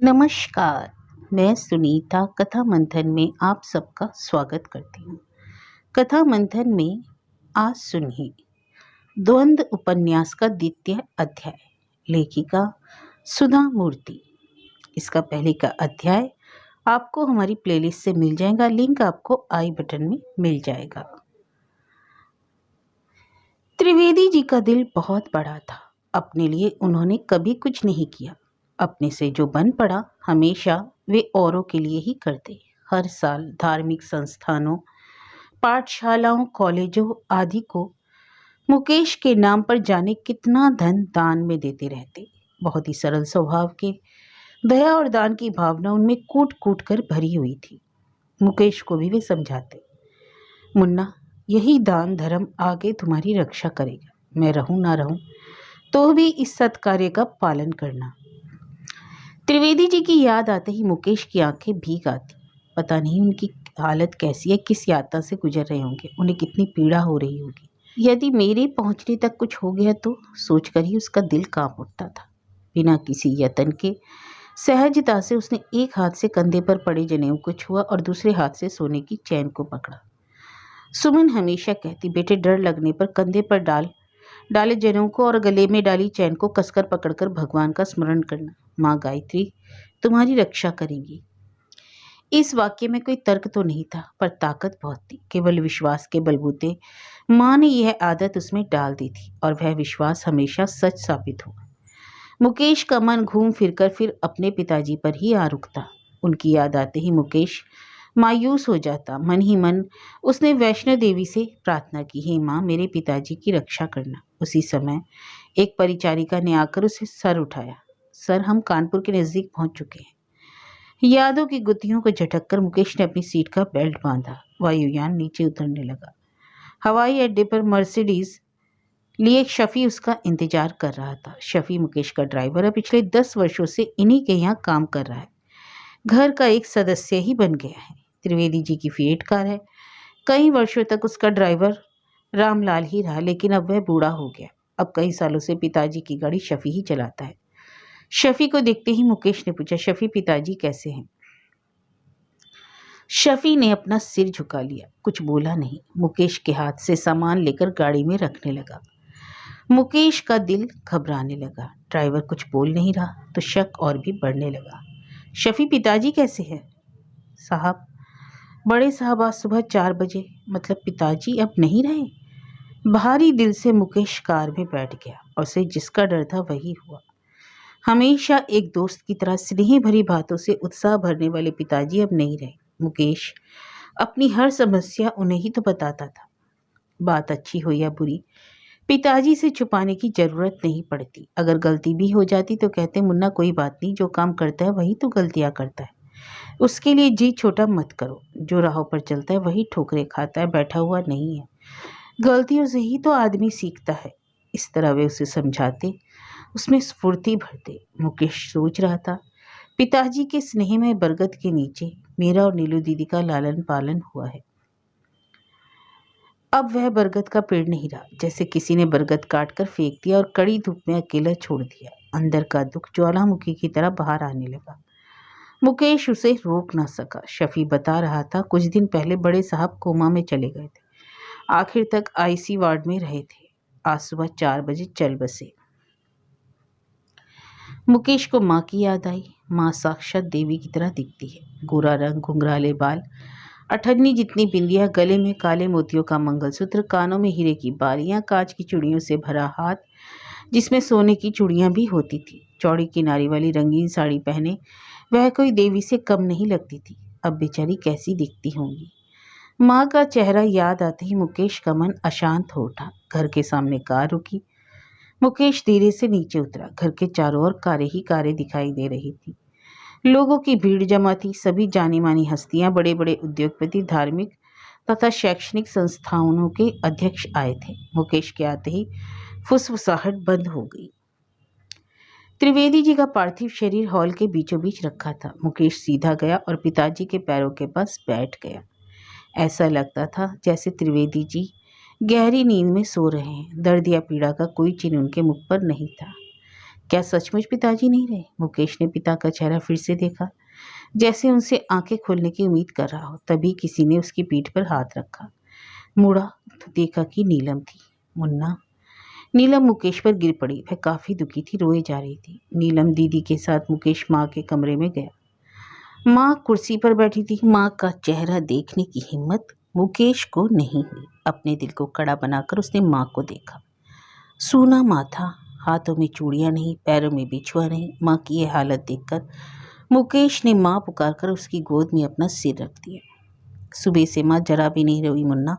नमस्कार। मैं सुनीता कथा मंथन में आप सबका स्वागत करती हूँ। कथा मंथन में आज सुनिए द्वंद्व उपन्यास का द्वितीय अध्याय, लेखिका सुधा मूर्ति। इसका पहले का अध्याय आपको हमारी प्लेलिस्ट से मिल जाएगा, लिंक आपको आई बटन में मिल जाएगा। त्रिवेदी जी का दिल बहुत बड़ा था। अपने लिए उन्होंने कभी कुछ नहीं किया। अपने से जो बन पड़ा हमेशा वे औरों के लिए ही करते। हर साल धार्मिक संस्थानों, पाठशालाओं, कॉलेजों आदि को मुकेश के नाम पर जाने कितना धन दान में देते रहते। बहुत ही सरल स्वभाव के, दया और दान की भावना उनमें कूट कूट कर भरी हुई थी। मुकेश को भी वे समझाते, मुन्ना, यही दान धर्म आगे तुम्हारी रक्षा करेगा। मैं रहूं ना रहूं तो भी इस सत्कार्य का पालन करना। त्रिवेदी जी की याद आते ही मुकेश की आंखें भीग आती। पता नहीं उनकी हालत कैसी है, किस यातना से गुजर रहे होंगे, उन्हें कितनी पीड़ा हो रही होगी। यदि मेरे पहुंचने तक कुछ हो गया तो सोचकर ही उसका दिल कांप उठता था। बिना किसी यत्न के सहजता से उसने एक हाथ से कंधे पर पड़े जनेऊ को छुआ और दूसरे हाथ से सोने की चैन को पकड़ा। सुमन हमेशा कहती, बेटे डर लगने पर कंधे पर डाले जनेऊ को और गले में डाली चैन को कसकर पकड़कर भगवान का स्मरण करना। माँ गायत्री तुम्हारी रक्षा करेंगी। इस वाक्य में कोई तर्क तो नहीं था, पर ताकत बहुत थी। केवल विश्वास के बलबूते माँ ने यह आदत उसमें डाल दी थी और वह विश्वास हमेशा सच साबित हुआ। मुकेश का मन घूम फिरकर फिर अपने पिताजी पर ही आ रुकता। उनकी याद आते ही मुकेश मायूस हो जाता। मन ही मन उसने वैष्णो देवी से प्रार्थना की, हे माँ, मेरे पिताजी की रक्षा करना। उसी समय एक परिचारिका ने आकर उसे सर उठाया। सर, हम कानपुर के नजदीक पहुंच चुके हैं। यादों की गुत्थियों को झटककर मुकेश ने अपनी सीट का बेल्ट बांधा। वायुयान नीचे उतरने लगा। हवाई अड्डे पर मर्सिडीज लिए शफी उसका इंतजार कर रहा था। शफी मुकेश का ड्राइवर है, पिछले 10 वर्षों से इन्हीं के यहाँ काम कर रहा है। घर का एक सदस्य ही बन गया है। त्रिवेदी जी की फिएट कार है। कई वर्षों तक उसका ड्राइवर रामलाल ही रहा, लेकिन अब वह बूढ़ा हो गया। अब कई सालों से पिताजी की गाड़ी शफी ही चलाता है। शफी को देखते ही मुकेश ने पूछा, शफी, पिताजी कैसे हैं? शफी ने अपना सिर झुका लिया, कुछ बोला नहीं। मुकेश के हाथ से सामान लेकर गाड़ी में रखने लगा। मुकेश का दिल घबराने लगा। ड्राइवर कुछ बोल नहीं रहा तो शक और भी बढ़ने लगा। शफी, पिताजी कैसे हैं? साहब, बड़े साहब आज सुबह 4 बजे, मतलब पिताजी अब नहीं रहे। भारी दिल से मुकेश कार में बैठ गया और उसे जिसका डर था वही हुआ। हमेशा एक दोस्त की तरह स्नेह भरी बातों से उत्साह भरने वाले पिताजी अब नहीं रहे। मुकेश अपनी हर समस्या उन्हें ही तो बताता था। बात अच्छी हो या बुरी, पिताजी से छुपाने की जरूरत नहीं पड़ती। अगर गलती भी हो जाती तो कहते, मुन्ना कोई बात नहीं, जो काम करता है वही तो गलतियां करता है, उसके लिए जी छोटा मत करो। जो राहों पर चलता है वही ठोकरें खाता है, बैठा हुआ नहीं है। गलतियों से ही तो आदमी सीखता है। इस तरह वे उसे समझाते, उसमें स्फूर्ति भरते। मुकेश सोच रहा था, पिताजी के स्नेह में बरगद के नीचे मेरा और नीलू दीदी का लालन पालन हुआ है। अब वह बरगद का पेड़ नहीं रहा, जैसे किसी ने बरगद काट कर फेंक दिया और कड़ी धूप में अकेला छोड़ दिया। अंदर का दुख ज्वालामुखी की तरह बाहर आने लगा। मुकेश उसे रोक ना सका। शफी बता रहा था, कुछ दिन पहले बड़े साहब कोमा में चले गए थे, आखिर तक आईसी वार्ड में रहे थे। आज सुबह 4 बजे चल बसे। मुकेश को माँ की याद आई। माँ साक्षात देवी की तरह दिखती है। गोरा रंग, घुंघराले बाल, अठन्नी जितनी बिंदियां, गले में काले मोतियों का मंगलसूत्र, कानों में हीरे की बालियां, कांच की चूड़ियों से भरा हाथ जिसमें सोने की चूड़ियां भी होती थी। चौड़ी किनारी वाली रंगीन साड़ी पहने वह कोई देवी से कम नहीं लगती थी। अब बेचारी कैसी दिखती होंगी। माँ का चेहरा याद आते ही मुकेश का मन अशांत हो उठा। घर के सामने कार रुकी। मुकेश धीरे से नीचे उतरा। घर के चारों ओर कारें ही कारें दिखाई दे रही थी। लोगों की भीड़ जमा थी। सभी जानी मानी हस्तियां, बड़े बड़े उद्योगपति, धार्मिक तथा शैक्षणिक संस्थानों के अध्यक्ष आए थे। मुकेश के आते ही फुसफुसाहट बंद हो गई। त्रिवेदी जी का पार्थिव शरीर हॉल के बीचों बीच रखा था। मुकेश सीधा गया और पिताजी के पैरों के पास बैठ गया। ऐसा लगता था जैसे त्रिवेदी जी गहरी नींद में सो रहे हैं। दर्द या पीड़ा का कोई चिन्ह उनके मुख पर नहीं था। क्या सचमुच पिताजी नहीं रहे? मुकेश ने पिता का चेहरा फिर से देखा, जैसे उनसे आंखें खोलने की उम्मीद कर रहा हो। तभी किसी ने उसकी पीठ पर हाथ रखा। मुड़ा तो देखा कि नीलम थी। मुन्ना। नीलम मुकेश पर गिर पड़ी। वह काफी दुखी थी, रोए जा रही थी। नीलम दीदी के साथ मुकेश माँ के कमरे में गया। माँ कुर्सी पर बैठी थी। माँ का चेहरा देखने की हिम्मत मुकेश को नहीं हुई। अपने दिल को कड़ा बनाकर उसने माँ को देखा। सूना माथा, हाथों में चूड़ियां नहीं, पैरों में बिछुआ नहीं। माँ की यह हालत देखकर मुकेश ने माँ पुकारकर उसकी गोद में अपना सिर रख दिया। सुबह से माँ जरा भी नहीं रोई। मुन्ना,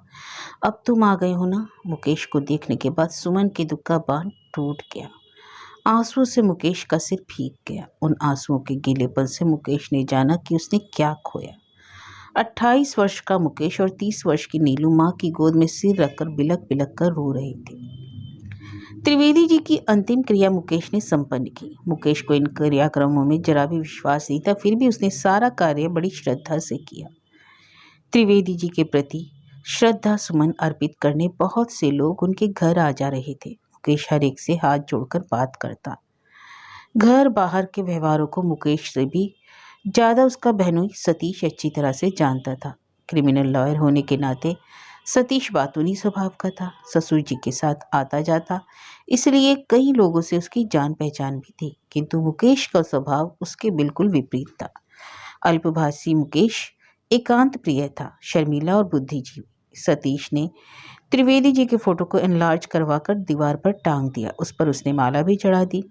अब तुम आ गए हो ना? मुकेश को देखने के बाद सुमन के दुख का बांध टूट गया। आंसुओं से मुकेश का सिर भीग गया। उन आंसुओं के गीलेपन से मुकेश ने जाना कि उसने क्या खोया। 28 वर्ष का मुकेश और 30 वर्ष की नीलू माँ की गोद में सिर रखकर बिलक बिलक कर रो रहे थे। त्रिवेदी जी की अंतिम क्रिया मुकेश ने संपन्न की। मुकेश को इन क्रियाक्रमों में जरा भी विश्वास नहीं था, फिर भी उसने सारा कार्य बड़ी श्रद्धा से किया। त्रिवेदी जी के प्रति श्रद्धा सुमन अर्पित करने बहुत से लोग उनके घर आ जा रहे थे। मुकेश हर एक से हाथ जोड़कर बात करता। घर बाहर के व्यवहारों को मुकेश से भी ज़्यादा उसका बहनोई सतीश अच्छी तरह से जानता था। क्रिमिनल लॉयर होने के नाते सतीश बातूनी स्वभाव का था। ससुर जी के साथ आता जाता, इसलिए कई लोगों से उसकी जान पहचान भी थी। किंतु मुकेश का स्वभाव उसके बिल्कुल विपरीत था। अल्पभाषी मुकेश एकांत प्रिय था, शर्मीला और बुद्धिजीवी। सतीश ने त्रिवेदी जी के फोटो को एनलार्ज करवाकर दीवार पर टांग दिया। उस पर उसने माला भी चढ़ा दी।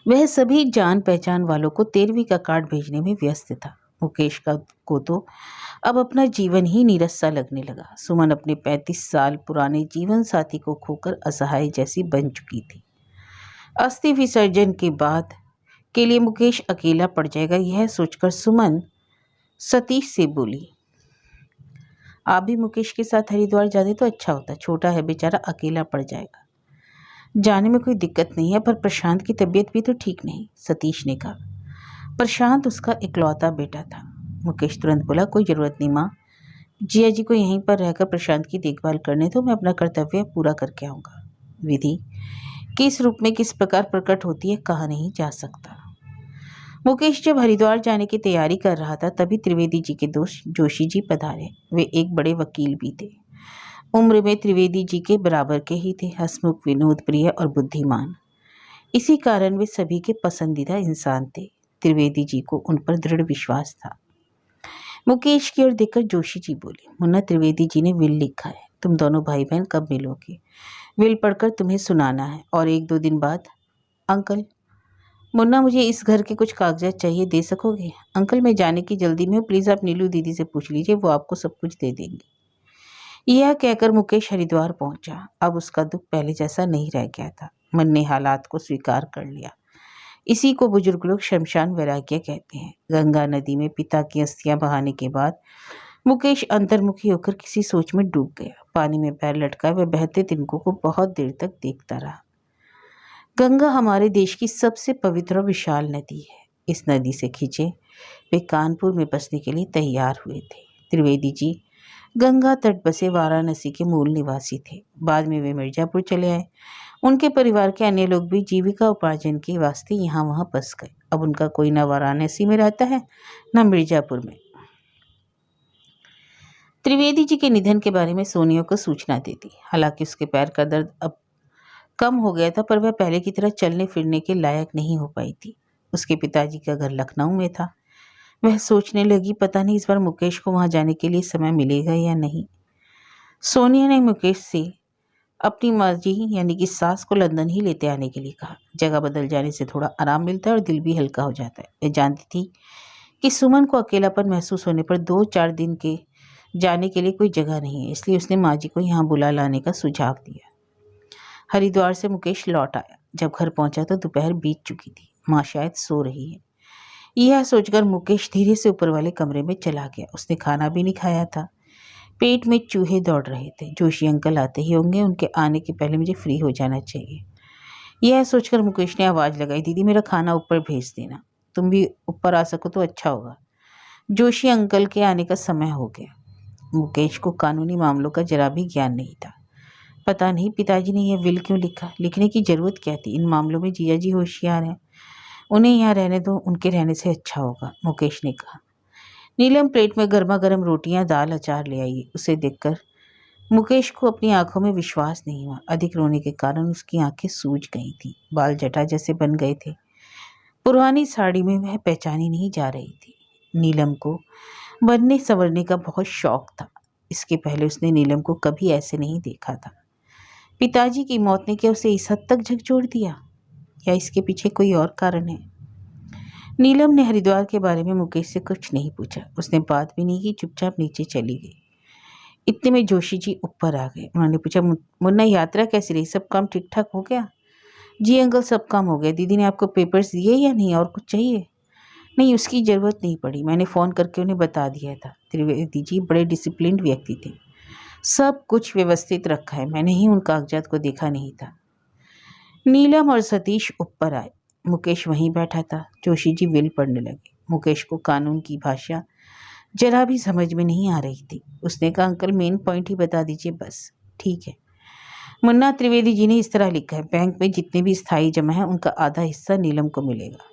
वह सभी जान पहचान वालों को 13वीं का कार्ड भेजने में व्यस्त था। मुकेश को तो अब अपना जीवन ही नीरस सा लगने लगा। सुमन अपने 35 साल पुराने जीवन साथी को खोकर असहाय जैसी बन चुकी थी। अस्थि विसर्जन के बाद के लिए मुकेश अकेला पड़ जाएगा, यह सोचकर सुमन सतीश से बोली, आप भी मुकेश के साथ हरिद्वार जाते तो अच्छा होता। छोटा है बेचारा, अकेला पड़ जाएगा। जाने में कोई दिक्कत नहीं है, पर प्रशांत की तबीयत भी तो ठीक नहीं, सतीश ने कहा। प्रशांत उसका इकलौता बेटा था। मुकेश तुरंत बोला, कोई ज़रूरत नहीं माँ, जिया जी को यहीं पर रहकर प्रशांत की देखभाल करने दो, मैं अपना कर्तव्य पूरा करके आऊँगा। विधि किस रूप में किस प्रकार प्रकट होती है कहा नहीं जा सकता। मुकेश जब हरिद्वार जाने की तैयारी कर रहा था, तभी त्रिवेदी जी के दोस्त जोशी जी पधारे। वे एक बड़े वकील भी थे। उम्र में त्रिवेदी जी के बराबर के ही थे, हंसमुख, विनोद प्रिय और बुद्धिमान। इसी कारण वे सभी के पसंदीदा इंसान थे। त्रिवेदी जी को उन पर दृढ़ विश्वास था। मुकेश की ओर देखकर जोशी जी बोले, मुन्ना, त्रिवेदी जी ने विल लिखा है, तुम दोनों भाई बहन कब मिलोगे? विल पढ़कर तुम्हें सुनाना है और 1-2 दिन बाद। अंकल, मुन्ना, मुझे इस घर के कुछ कागजात चाहिए, दे सकोगे? अंकल, मैं जाने की जल्दी में हूँ, प्लीज़ आप नीलू दीदी से पूछ लीजिए, वो आपको सब कुछ दे देंगी। यह कहकर मुकेश हरिद्वार पहुंचा। अब उसका दुख पहले जैसा नहीं रह गया था। मन ने हालात को स्वीकार कर लिया। इसी को बुजुर्ग लोग शमशान वैराग्य कहते हैं। गंगा नदी में पिता की अस्थियां बहाने के बाद मुकेश अंतर्मुखी होकर किसी सोच में डूब गया। पानी में पैर लटका वह बहते तिनकों को बहुत देर तक देखता रहा। गंगा हमारे देश की सबसे पवित्र और विशाल नदी है। इस नदी से खींचे वे कानपुर में बसने के लिए तैयार हुए थे। त्रिवेदी जी गंगा तट बसे वाराणसी के मूल निवासी थे। बाद में वे मिर्जापुर चले आए। उनके परिवार के अन्य लोग भी जीविका उपार्जन के वास्ते यहाँ वहाँ बस गए। अब उनका कोई न वाराणसी में रहता है न मिर्जापुर में। त्रिवेदी जी के निधन के बारे में सोनिया को सूचना दे दी। हालांकि उसके पैर का दर्द अब कम हो गया था, पर वह पहले की तरह चलने फिरने के लायक नहीं हो पाई थी। उसके पिताजी का घर लखनऊ में था। वह सोचने लगी, पता नहीं इस बार मुकेश को वहाँ जाने के लिए समय मिलेगा या नहीं। सोनिया ने मुकेश से अपनी मर्जी यानी कि सास को लंदन ही लेते आने के लिए कहा। जगह बदल जाने से थोड़ा आराम मिलता है और दिल भी हल्का हो जाता है। वह जानती थी कि सुमन को अकेलापन महसूस होने पर 2-4 दिन के जाने के लिए कोई जगह नहीं है, इसलिए उसने माँ जी को यहाँ बुला लाने का सुझाव दिया। हरिद्वार से मुकेश लौट आया। जब घर पहुंचा तो दोपहर बीत चुकी थी। माँ शायद सो रही है, यह सोचकर मुकेश धीरे से ऊपर वाले कमरे में चला गया। उसने खाना भी नहीं खाया था। पेट में चूहे दौड़ रहे थे। जोशी अंकल आते ही होंगे, उनके आने के पहले मुझे फ्री हो जाना चाहिए। यह सोचकर मुकेश ने आवाज़ लगाई, दीदी मेरा खाना ऊपर भेज देना, तुम भी ऊपर आ सको तो अच्छा होगा। जोशी अंकल के आने का समय हो गया। मुकेश को कानूनी मामलों का जरा भी ज्ञान नहीं था। पता नहीं पिताजी ने यह विल क्यों लिखा, लिखने की जरूरत क्या थी? इन मामलों में जीजा जी होशियार हैं, उन्हें यहाँ रहने दो, उनके रहने से अच्छा होगा, मुकेश ने कहा। नीलम प्लेट में गर्मा गर्म रोटियां दाल अचार ले आई। उसे देखकर मुकेश को अपनी आंखों में विश्वास नहीं हुआ। अधिक रोने के कारण उसकी आंखें सूज गई थी, बाल जटा जैसे बन गए थे। पुरानी साड़ी में वह पहचानी नहीं जा रही थी। नीलम को बनने संवरने का बहुत शौक था। इसके पहले उसने नीलम को कभी ऐसे नहीं देखा था। पिताजी की मौत ने क्या उसे इस हद तक झकझोर दिया, या इसके पीछे कोई और कारण है? नीलम ने हरिद्वार के बारे में मुकेश से कुछ नहीं पूछा। उसने बात भी नहीं की, चुपचाप नीचे चली गई। इतने में जोशी जी ऊपर आ गए। उन्होंने पूछा, मुन्ना यात्रा कैसी रही? सब काम ठीक ठाक हो गया? जी अंकल, सब काम हो गया। दीदी ने आपको पेपर्स दिए या नहीं? और कुछ चाहिए? नहीं, उसकी ज़रूरत नहीं पड़ी, मैंने फ़ोन करके उन्हें बता दिया था। त्रिवेदी जी बड़े डिसिप्लिन्ड व्यक्ति थे, सब कुछ व्यवस्थित रखा है, मैंने ही उन कागजात को देखा नहीं था। नीलम और सतीश ऊपर आए। मुकेश वहीं बैठा था। जोशी जी विल पढ़ने लगे। मुकेश को कानून की भाषा जरा भी समझ में नहीं आ रही थी। उसने कहा, अंकल मेन पॉइंट ही बता दीजिए बस। ठीक है। मुन्ना, त्रिवेदी जी ने इस तरह लिखा है, बैंक में जितने भी स्थायी जमा है उनका आधा हिस्सा नीलम को मिलेगा।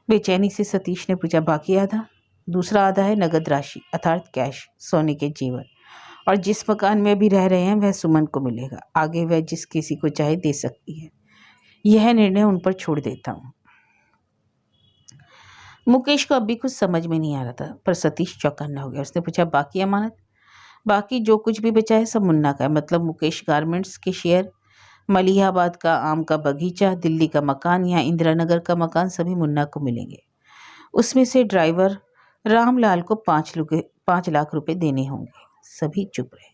बेचैनी से सतीश ने पूछा, बाकी आधा? दूसरा आधा है नगद राशि अर्थात कैश, सोने के जेवर, और जिस मकान में अभी रह रहे हैं वह सुमन को मिलेगा। आगे वह जिस किसी को चाहे दे सकती है, यह निर्णय उन पर छोड़ देता हूँ। मुकेश को अभी कुछ समझ में नहीं आ रहा था, पर सतीश चौकन्ना हो गया। उसने पूछा, बाकी अमानत? बाकी जो कुछ भी बचा है सब मुन्ना का है। मतलब मुकेश गारमेंट्स के शेयर, मलिहाबाद का आम का बगीचा, दिल्ली का मकान या इंदिरा नगर का मकान सभी मुन्ना को मिलेंगे। उसमें से ड्राइवर रामलाल को 5 लाख रुपए देने होंगे। सभी चुप रहे।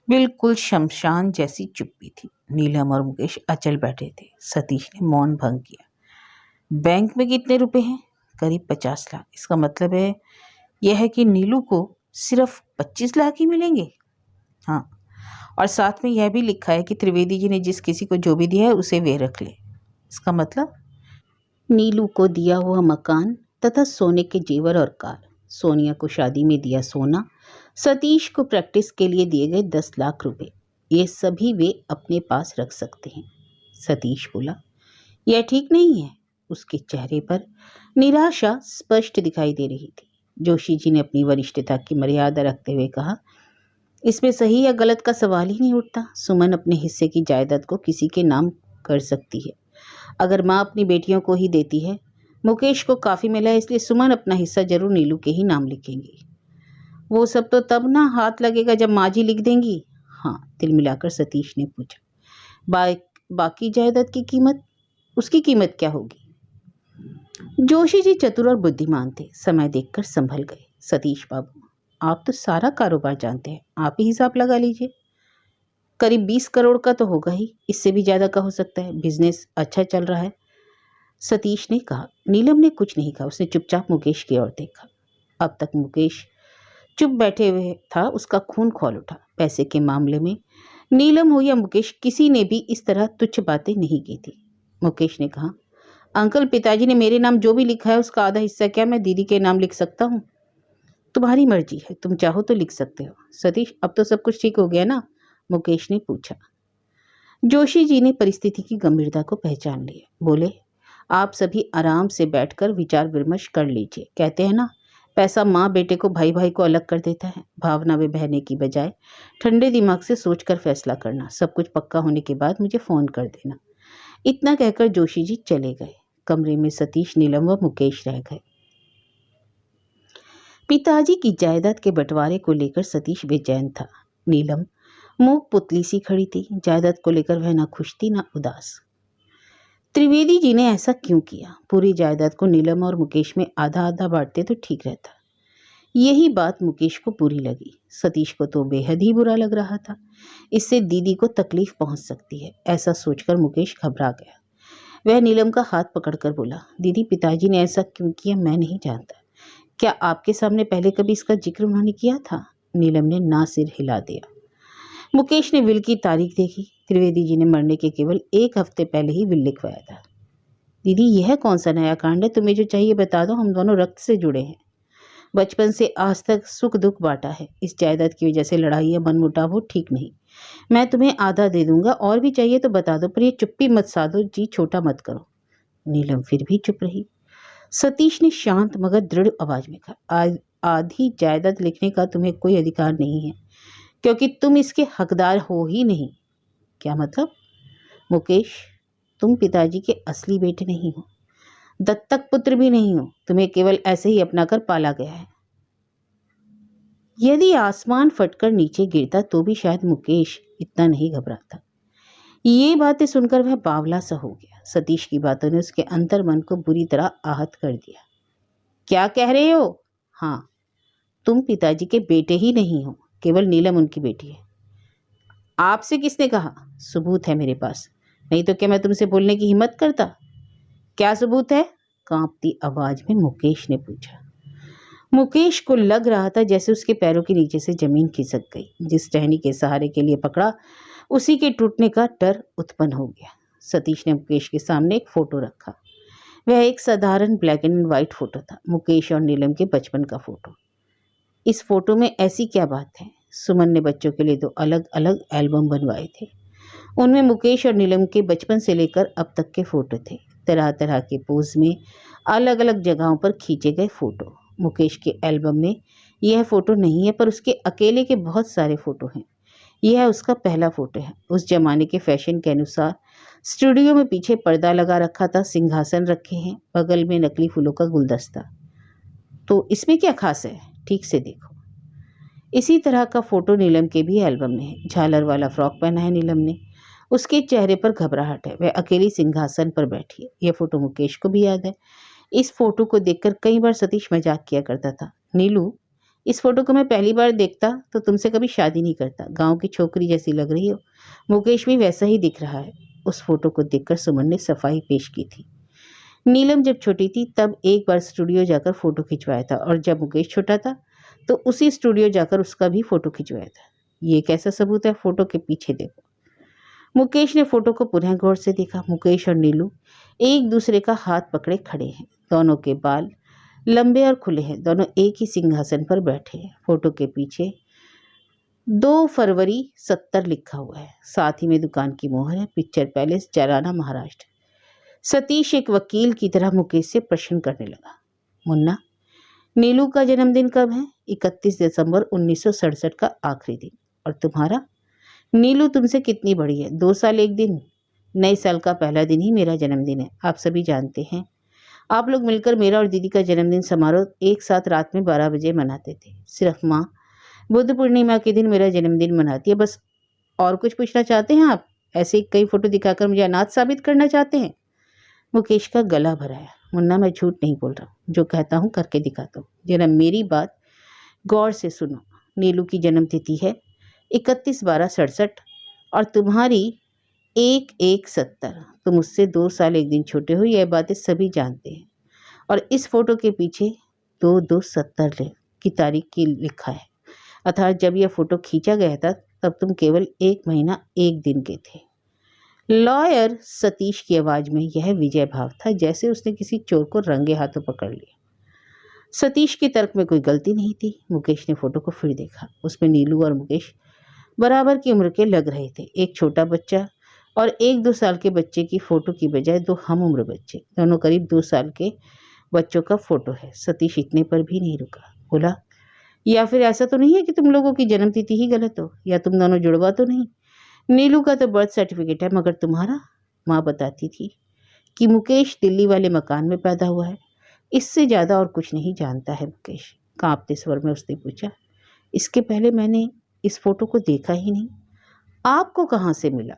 बिल्कुल शमशान जैसी चुप्पी थी। नीलम और मुकेश अचल बैठे थे। सतीश ने मौन भंग किया। बैंक में कितने रुपए हैं? करीब 50 लाख। इसका मतलब है यह है कि नीलू को सिर्फ 25 लाख ही मिलेंगे? हाँ, और साथ में यह भी लिखा है कि त्रिवेदी जी ने जिस किसी को जो भी दिया है उसे वे रख ले। इसका मतलब नीलू को दिया हुआ मकान तथा सोने के जेवर और कार, सोनिया को शादी में दिया सोना, सतीश को प्रैक्टिस के लिए दिए गए 10 लाख रुपए, ये सभी वे अपने पास रख सकते हैं। सतीश बोला, यह ठीक नहीं है। उसके चेहरे पर निराशा स्पष्ट दिखाई दे रही थी। जोशी जी ने अपनी वरिष्ठता की मर्यादा रखते हुए कहा, इसमें सही या गलत का सवाल ही नहीं उठता। सुमन अपने हिस्से की जायदाद को किसी के नाम कर सकती है। अगर माँ अपनी बेटियों को ही देती है, मुकेश को काफ़ी मिला है, इसलिए सुमन अपना हिस्सा जरूर नीलू के ही नाम लिखेंगी। वो सब तो तब ना हाथ लगेगा जब माँ जी लिख देंगी। हाँ, दिल मिलाकर सतीश ने पूछा, बाकी जायदाद की कीमत, उसकी कीमत क्या होगी? जोशी जी चतुर और बुद्धिमान थे, समय देखकर संभल गए। सतीश बाबू, आप तो सारा कारोबार जानते हैं, आप ही हिसाब लगा लीजिए। करीब 20 करोड़ का तो होगा ही, इससे भी ज़्यादा का हो सकता है। बिजनेस अच्छा चल रहा है, सतीश ने कहा। नीलम ने कुछ नहीं कहा, उसने चुपचाप मुकेश की ओर देखा। अब तक मुकेश चुप बैठे हुए था, उसका खून खौल उठा। पैसे के मामले में नीलम हो या मुकेश, किसी ने भी इस तरह तुच्छ बातें नहीं की थी। मुकेश ने कहा, अंकल पिताजी ने मेरे नाम जो भी लिखा है उसका आधा हिस्सा क्या मैं दीदी के नाम लिख सकता हूँ? तुम्हारी मर्जी है, तुम चाहो तो लिख सकते हो। सतीश, अब तो सब कुछ ठीक हो गया ना? मुकेश ने पूछा। जोशी जी ने परिस्थिति की गंभीरता को पहचान लिया। बोले, आप सभी आराम से बैठकर विचार विमर्श कर लीजिए। कहते हैं ना, पैसा माँ बेटे को भाई भाई को अलग कर देता है। भावना में बहने की बजाय ठंडे दिमाग से सोचकर फैसला करना। सब कुछ पक्का होने के बाद मुझे फ़ोन कर देना। इतना कहकर जोशी जी चले गए। कमरे में सतीश, नीलम व मुकेश रह गए। पिताजी की जायदाद के बंटवारे को लेकर सतीश बेचैन था। नीलम मूक पुतली सी खड़ी थी। जायदाद को लेकर वह ना खुश थी ना उदास। त्रिवेदी जी ने ऐसा क्यों किया? पूरी जायदाद को नीलम और मुकेश में आधा आधा बांटते तो ठीक रहता। यही बात मुकेश को बुरी लगी। सतीश को तो बेहद ही बुरा लग रहा था। इससे दीदी को तकलीफ पहुंच सकती है, ऐसा सोचकर मुकेश घबरा गया। वह नीलम का हाथ पकड़कर बोला, दीदी पिताजी ने ऐसा क्यों किया मैं नहीं जानता। क्या आपके सामने पहले कभी इसका जिक्र उन्होंने किया था? नीलम ने ना सिर हिला दिया। मुकेश ने विल की तारीख देखी। त्रिवेदी जी ने मरने के केवल 1 हफ्ते पहले ही विल लिखवाया था। दीदी, यह कौन सा नया कांड है? तुम्हें जो चाहिए बता दो, हम दोनों रक्त से जुड़े हैं। बचपन से आज तक सुख दुख बांटा है। इस जायदाद की वजह से लड़ाई या मनमुटाव हो ठीक नहीं। मैं तुम्हें आधा दे दूंगा, और भी चाहिए तो बता दो, पर ये चुप्पी मत साधो, जी छोटा मत करो। नीलम फिर भी चुप रही। सतीश ने शांत मगर दृढ़ आवाज में कहा, आधी जायदाद लिखने का तुम्हें कोई अधिकार नहीं है, क्योंकि तुम इसके हकदार हो ही नहीं। क्या मतलब? मुकेश, तुम पिताजी के असली बेटे नहीं हो, दत्तक पुत्र भी नहीं हो, तुम्हें केवल ऐसे ही अपनाकर पाला गया है। यदि आसमान फटकर नीचे गिरता तो भी शायद मुकेश इतना नहीं घबराता। ये बातें सुनकर वह बावला सा हो गया। सतीश की बातों ने उसके अंतर मन को बुरी तरह आहत कर दिया। क्या कह रहे हो? हाँ, तुम पिताजी के बेटे ही नहीं हो, केवल नीलम उनकी बेटी है। आपसे किसने कहा? सबूत है मेरे पास, नहीं तो क्या मैं तुमसे बोलने की हिम्मत करता? क्या सबूत है? कांपती आवाज में मुकेश ने पूछा। मुकेश को लग रहा था जैसे उसके पैरों के नीचे से जमीन खिसक गई। जिस टहनी के सहारे के लिए पकड़ा, उसी के टूटने का डर उत्पन्न हो गया। सतीश ने मुकेश के सामने एक फोटो रखा। वह एक साधारण ब्लैक एंड व्हाइट फोटो था, मुकेश और नीलम के बचपन का फोटो। इस फोटो में ऐसी क्या बात है? सुमन ने बच्चों के लिए 2 अलग अलग एल्बम बनवाए थे। उनमें मुकेश और नीलम के बचपन से लेकर अब तक के फोटो थे, तरह तरह के पोज में, अलग अलग जगहों पर खींचे गए फोटो। मुकेश के एल्बम में यह फोटो नहीं है, पर उसके अकेले के बहुत सारे फोटो हैं। यह उसका पहला फोटो है। उस जमाने के फैशन के अनुसार स्टूडियो में पीछे पर्दा लगा रखा था, सिंहासन रखे हैं, बगल में नकली फूलों का गुलदस्ता। तो इसमें क्या खास है? ठीक से देखो। इसी तरह का फोटो नीलम के भी एल्बम में है। झालर वाला फ्रॉक पहना है नीलम ने, उसके चेहरे पर घबराहट है, वह अकेली सिंहासन पर बैठी है। यह फोटो मुकेश को भी याद है। इस फोटो को देखकर कई बार सतीश मजाक किया करता था, नीलू, इस फोटो को मैं पहली बार देखता तो तुमसे कभी शादी नहीं करता, गांव की छोकरी जैसी लग रही हो। मुकेश भी वैसा ही दिख रहा है। उस फोटो को देखकर सुमन ने सफाई पेश की थी। नीलम जब छोटी थी तब एक बार स्टूडियो जाकर फोटो खिंचवाया था, और जब मुकेश छोटा था तो उसी स्टूडियो जाकर उसका भी फोटो खिंचवाया था। ये कैसा सबूत है? फोटो के पीछे देखो। मुकेश ने फोटो को पुनः गौर से देखा। मुकेश और नीलू एक दूसरे का हाथ पकड़े खड़े हैं। दोनों के बाल लंबे और खुले हैं। दोनों एक ही सिंहासन पर बैठे हैं। फोटो के पीछे 2 फरवरी 70 लिखा हुआ है। साथ ही में दुकान की मोहर है, पिक्चर पैलेस, जराना, महाराष्ट्र। सतीश एक वकील की तरह मुकेश से प्रश्न करने लगा, मुन्ना, नीलू का जन्मदिन कब है? 31 दिसंबर 1967 का आखिरी दिन। और तुम्हारा? नीलू तुमसे कितनी बड़ी है? 2 साल 1 दिन। नए साल का पहला दिन ही मेरा जन्मदिन है, आप सभी जानते हैं। आप लोग मिलकर मेरा और दीदी का जन्मदिन समारोह एक साथ रात में 12 बजे मनाते थे। सिर्फ माँ बुद्ध पूर्णिमा के दिन मेरा जन्मदिन मनाती है, बस। और कुछ पूछना चाहते हैं आप? ऐसे ही कई फोटो दिखाकर मुझे अनाथ साबित करना चाहते हैं? मुकेश का गला भराया। मुन्ना, मैं झूठ नहीं बोल रहा, जो कहता हूँ करके दिखाता हूँ। जरा मेरी बात गौर से सुनो। नीलू की जन्मतिथि है 31/12/67 और तुम्हारी 1/1/70। तुम उससे 2 साल 1 दिन छोटे हो, यह बातें सभी जानते हैं। और इस फोटो के पीछे 2/2/70 की तारीख की लिखा है, अर्थात जब यह फोटो खींचा गया था तब तुम केवल 1 महीना 1 दिन के थे। लॉयर सतीश की आवाज में यह विजय भाव था, जैसे उसने किसी चोर को रंगे हाथों पकड़ लिया। सतीश के तर्क में कोई गलती नहीं थी। मुकेश ने फोटो को फिर देखा। उसमें नीलू और मुकेश बराबर की उम्र के लग रहे थे। एक छोटा बच्चा और 1-2 साल के बच्चे की फोटो की बजाय 2 हम उम्र बच्चे, दोनों करीब 2 साल के बच्चों का फोटो है। सतीश इतने पर भी नहीं रुका, बोला, या फिर ऐसा तो नहीं है कि तुम लोगों की जन्मतिथि ही गलत हो, या तुम दोनों जुड़वा तो नहीं? नीलू का तो बर्थ सर्टिफिकेट है, मगर तुम्हारा? माँ बताती थी कि मुकेश दिल्ली वाले मकान में पैदा हुआ है। इससे ज़्यादा और कुछ नहीं जानता है मुकेश, कांपते स्वर में उसने पूछा। इसके पहले मैंने इस फोटो को देखा ही नहीं। आपको कहाँ से मिला?